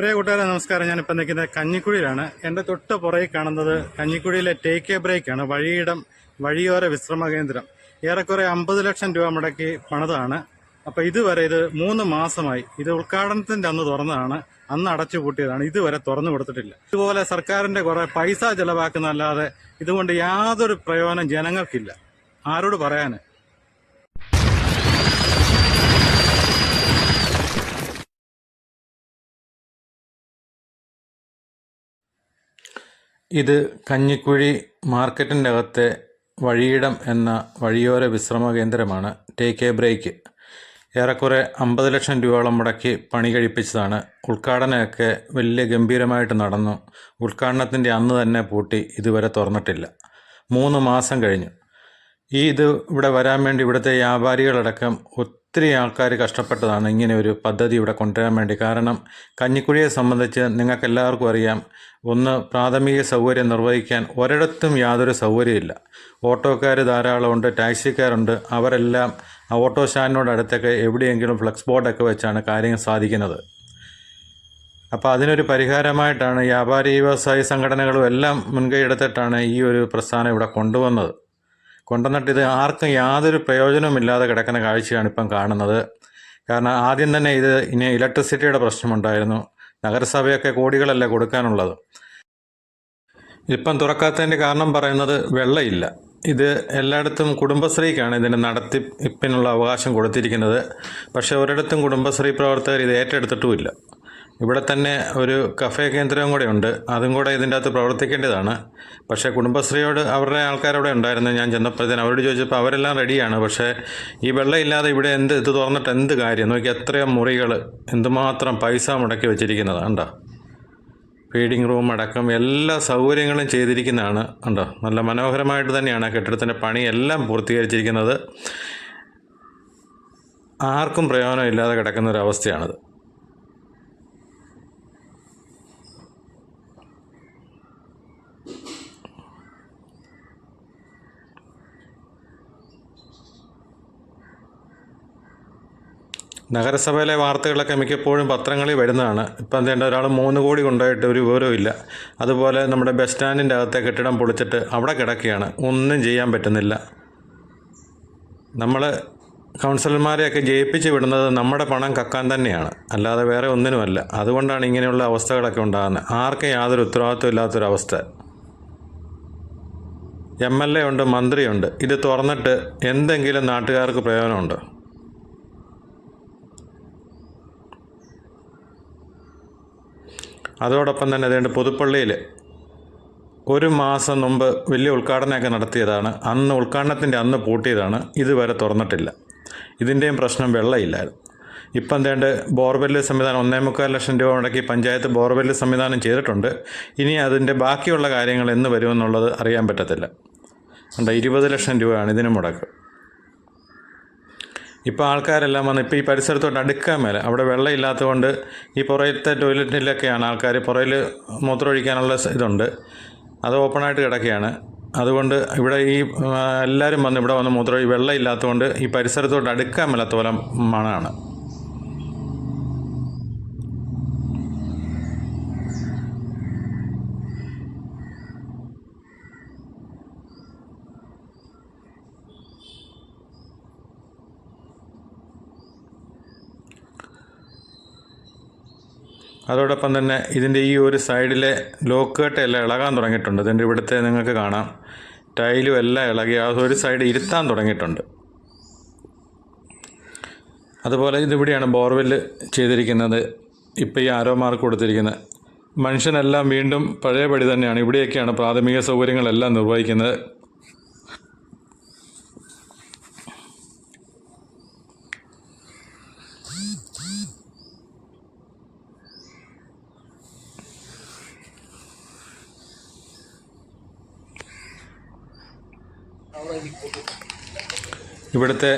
പ്രിയ കൂട്ടുകാരെ നമസ്കാരം. ഞാനിപ്പോൾ നിൽക്കുന്നത് കഞ്ഞിക്കുഴിയിലാണ്. എൻ്റെ തൊട്ട് പുറകിൽ കാണുന്നത് കഞ്ഞിക്കുഴിയിലെ ടേക്ക് എ ബ്രേക്കാണ്. വഴിയോര വിശ്രമ കേന്ദ്രം. ഏറെക്കുറെ 50 ലക്ഷം രൂപ മുടക്കി പണിതാണ്. അപ്പോൾ ഇതുവരെ ഇത് 3 മാസമായി. ഇത് ഉദ്ഘാടനത്തിൻ്റെ അന്ന് തുറന്നതാണ്, അന്ന് അടച്ചുപൂട്ടിയതാണ്, ഇതുവരെ തുറന്നു കൊടുത്തിട്ടില്ല. ഇതുപോലെ സർക്കാരിൻ്റെ കുറേ പൈസ ചെലവാക്കുന്നതല്ലാതെ ഇതുകൊണ്ട് യാതൊരു പ്രയോജനം ജനങ്ങൾക്കില്ല. ആരോട് പറയാൻ? ഇത് കഞ്ഞിക്കുഴി മാർക്കറ്റിൻ്റെ അകത്തെ വഴിയിടം എന്ന വഴിയോര വിശ്രമ കേന്ദ്രമാണ് ടേക്ക് എ ബ്രേക്ക്. ഏറെക്കുറെ 50 ലക്ഷം രൂപയോളം മുടക്കി പണി കഴിപ്പിച്ചതാണ്. ഉദ്ഘാടനമൊക്കെ വലിയ ഗംഭീരമായിട്ട് നടന്നു. ഉദ്ഘാടനത്തിൻ്റെ അന്ന് തന്നെ പൂട്ടി, ഇതുവരെ തുറന്നിട്ടില്ല. 3 മാസം കഴിഞ്ഞു. ഇത് ഇവിടെ വരാൻ വേണ്ടി ഇവിടുത്തെ വ്യാപാരികളടക്കം ഒത്തിരി ആൾക്കാർ കഷ്ടപ്പെട്ടതാണ് ഇങ്ങനെ ഒരു പദ്ധതി ഇവിടെ കൊണ്ടുവരാൻ വേണ്ടി. കാരണം കഞ്ഞിക്കുഴിയെ സംബന്ധിച്ച് നിങ്ങൾക്കെല്ലാവർക്കും അറിയാം, ഒന്ന് പ്രാഥമിക സൗകര്യം നിർവഹിക്കാൻ ഒരിടത്തും യാതൊരു സൗകര്യമില്ല. ഓട്ടോക്കാർ ധാരാളമുണ്ട്, ടാക്സിക്കാരുണ്ട്. അവരെല്ലാം ആ ഓട്ടോ സ്റ്റാൻഡിനോടടുത്തൊക്കെ എവിടെയെങ്കിലും ഫ്ലെക്സ് ബോർഡൊക്കെ വെച്ചാണ് കാര്യങ്ങൾ സാധിക്കുന്നത്. അപ്പോൾ അതിനൊരു പരിഹാരമായിട്ടാണ് വ്യാപാരി വ്യവസായ സംഘടനകളും എല്ലാം മുൻകൈ എടുത്തിട്ടാണ് ഈ ഒരു പ്രസ്ഥാനം ഇവിടെ കൊണ്ടുവന്നിട്ട് ഇത് ആർക്കും യാതൊരു പ്രയോജനവുമില്ലാതെ കിടക്കുന്ന കാഴ്ചയാണ് ഇപ്പം കാണുന്നത്. കാരണം ആദ്യം തന്നെ ഇനി ഇലക്ട്രിസിറ്റിയുടെ പ്രശ്നമുണ്ടായിരുന്നു. നഗരസഭയൊക്കെ കോടികളല്ലേ കൊടുക്കാനുള്ളത്. ഇപ്പം തുറക്കാത്തതിൻ്റെ കാരണം പറയുന്നത് വെള്ളമില്ല. ഇത് എല്ലായിടത്തും കുടുംബശ്രീക്കാണ് ഇതിൻ്റെ നടത്തിപ്പിനുള്ള അവകാശം കൊടുത്തിരിക്കുന്നത്. പക്ഷേ ഒരിടത്തും കുടുംബശ്രീ പ്രവർത്തകർ ഇത് ഏറ്റെടുത്തിട്ടുമില്ല. ഇവിടെ തന്നെ ഒരു കഫേ കേന്ദ്രവും കൂടെ ഉണ്ട്, അതും കൂടെ ഇതിൻ്റെ അകത്ത് പ്രവർത്തിക്കേണ്ടതാണ്. പക്ഷേ കുടുംബശ്രീയോട് അവരുടെ ആൾക്കാരവിടെ ഉണ്ടായിരുന്നു. ഞാൻ ചെന്നപ്പോഴത്തേന് അവരോട് ചോദിച്ചപ്പോൾ അവരെല്ലാം റെഡിയാണ്. പക്ഷേ ഈ വെള്ളമില്ലാതെ ഇവിടെ ഇത് തുറന്നിട്ട് എന്ത് കാര്യം? നോക്കി എത്രയോ മുറികൾ, എന്തുമാത്രം പൈസ മുടക്കി വെച്ചിരിക്കുന്നത് കണ്ടോ. ഫീഡിങ് റൂം അടക്കം എല്ലാ സൗകര്യങ്ങളും ചെയ്തിരിക്കുന്നതാണ് കണ്ടോ. നല്ല മനോഹരമായിട്ട് തന്നെയാണ് കെട്ടിടത്തിൻ്റെ പണിയെല്ലാം പൂർത്തീകരിച്ചിരിക്കുന്നത്. ആർക്കും പ്രയോജനമില്ലാതെ കിടക്കുന്ന ഒരവസ്ഥയാണിത്. നഗരസഭയിലെ വാർത്തകളൊക്കെ മിക്കപ്പോഴും പത്രങ്ങളിൽ വരുന്നതാണ്. ഇപ്പം എന്തെങ്കിലും ഒരാൾ 3 കോടി കൊണ്ടുപോയിട്ട് ഒരു വിവരവും ഇല്ല. അതുപോലെ നമ്മുടെ ബസ് സ്റ്റാൻഡിൻ്റെ അകത്തെ കെട്ടിടം പൊളിച്ചിട്ട് അവിടെ കിടക്കുകയാണ്, ഒന്നും ചെയ്യാൻ പറ്റുന്നില്ല. നമ്മൾ കൗൺസിലർമാരെയൊക്കെ ജയിപ്പിച്ച് വിടുന്നത് നമ്മുടെ പണം കക്കാൻ തന്നെയാണ്, അല്ലാതെ വേറെ ഒന്നിനുമല്ല. അതുകൊണ്ടാണ് ഇങ്ങനെയുള്ള അവസ്ഥകളൊക്കെ ഉണ്ടാകുന്നത്. ആർക്കും യാതൊരു ഉത്തരവാദിത്വം ഇല്ലാത്തൊരവസ്ഥ. MLA ഉണ്ട്, മന്ത്രിയുണ്ട്. ഇത് തുറന്നിട്ട് എന്തെങ്കിലും നാട്ടുകാർക്ക് പ്രയോജനമുണ്ടോ? അതോടൊപ്പം തന്നെ അതുകൊണ്ട് പുതുപ്പള്ളിയിൽ 1 മാസം മുമ്പ് വലിയ ഉദ്ഘാടനമൊക്കെ നടത്തിയതാണ്. ഉദ്ഘാടനത്തിൻ്റെ അന്ന് പൂട്ടിയതാണ്, ഇതുവരെ തുറന്നിട്ടില്ല. ഇതിൻ്റെയും പ്രശ്നം വെള്ളമില്ലായിരുന്നു. ഇപ്പം എന്തേണ്ട ബോർവെല്ല് സംവിധാനം 1.25 ലക്ഷം രൂപ മുടക്കി പഞ്ചായത്ത് ബോർവെല്ല് സംവിധാനം ചെയ്തിട്ടുണ്ട്. ഇനി അതിൻ്റെ ബാക്കിയുള്ള കാര്യങ്ങൾ എന്ന് വരുമെന്നുള്ളത് അറിയാൻ പറ്റത്തില്ല. 20 ലക്ഷം രൂപയാണ് ഇതിന് മുടക്ക്. ഇപ്പോൾ ആൾക്കാരെല്ലാം വന്ന് ഇപ്പോൾ ഈ പരിസരത്തോട്ട് അടുക്കാൻ മേലെ, അവിടെ വെള്ളം ഇല്ലാത്തതുകൊണ്ട് ഈ പുറയത്തെ ടോയ്ലറ്റിലൊക്കെയാണ് ആൾക്കാർ, പുറയിൽ മൂത്രമൊഴിക്കാനുള്ള ഇതുണ്ട്, അത് ഓപ്പണായിട്ട് കിടക്കുകയാണ്. അതുകൊണ്ട് ഇവിടെ എല്ലാവരും വന്ന് ഇവിടെ വന്ന് വെള്ളം ഇല്ലാത്തതുകൊണ്ട് ഈ പരിസരത്തോട്ട് അടുക്കാൻ മേലാത്ത പോലെ മണമാണ്. അതോടൊപ്പം തന്നെ ഇതിൻ്റെ ഈ ഒരു സൈഡിലെ ലോക്കുകെട്ടെല്ലാം ഇളകാൻ തുടങ്ങിയിട്ടുണ്ട്. ഇതിൻ്റെ ഇവിടുത്തെ നിങ്ങൾക്ക് കാണാം, ടൈലും എല്ലാം ഇളകി ആ ഒരു സൈഡ് ഇരുത്താൻ തുടങ്ങിയിട്ടുണ്ട്. അതുപോലെ ഇതിവിടെയാണ് ബോർവെല്ല് ചെയ്തിരിക്കുന്നത്. ഇപ്പോൾ ഈ ആരോ മാർക്ക് കൊടുത്തിരിക്കുന്നത്. മനുഷ്യനെല്ലാം വീണ്ടും പഴയപടി തന്നെയാണ്. ഇവിടെയൊക്കെയാണ് പ്രാഥമിക സൗകര്യങ്ങളെല്ലാം നിർവഹിക്കുന്നത്. ഇവിടുത്തെ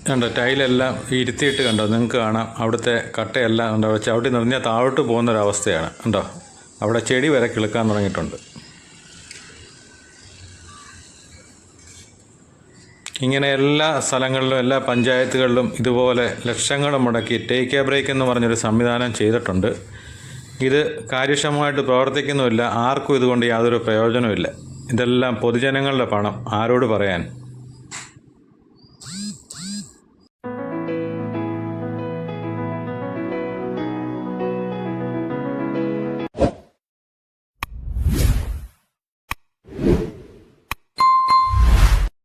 കണ്ടോ ടൈലെല്ലാം ഇരുത്തിയിട്ട് കണ്ടോ, നിങ്ങൾക്ക് കാണാം. അവിടുത്തെ കട്ടയെല്ലാം കണ്ടോ ചവിട്ടി നിറഞ്ഞാൽ താഴോട്ട് പോകുന്നൊരവസ്ഥയാണ് കണ്ടോ. അവിടെ ചെടി വരെ കിളുക്കാൻ തുടങ്ങിയിട്ടുണ്ട്. ഇങ്ങനെ എല്ലാ സ്ഥലങ്ങളിലും എല്ലാ പഞ്ചായത്തുകളിലും ഇതുപോലെ ലക്ഷങ്ങൾ മുടക്കി ടേക്ക് എ ബ്രേക്ക് എന്ന് പറഞ്ഞൊരു സംവിധാനം ചെയ്തിട്ടുണ്ട്. ഇത് കാര്യക്ഷമമായിട്ട് പ്രവർത്തിക്കുന്നുമില്ല. ആർക്കും ഇതുകൊണ്ട് യാതൊരു പ്രയോജനവുമില്ല. ഇതെല്ലാം പൊതുജനങ്ങളുടെ പണം, ആരോട് പറയാൻ?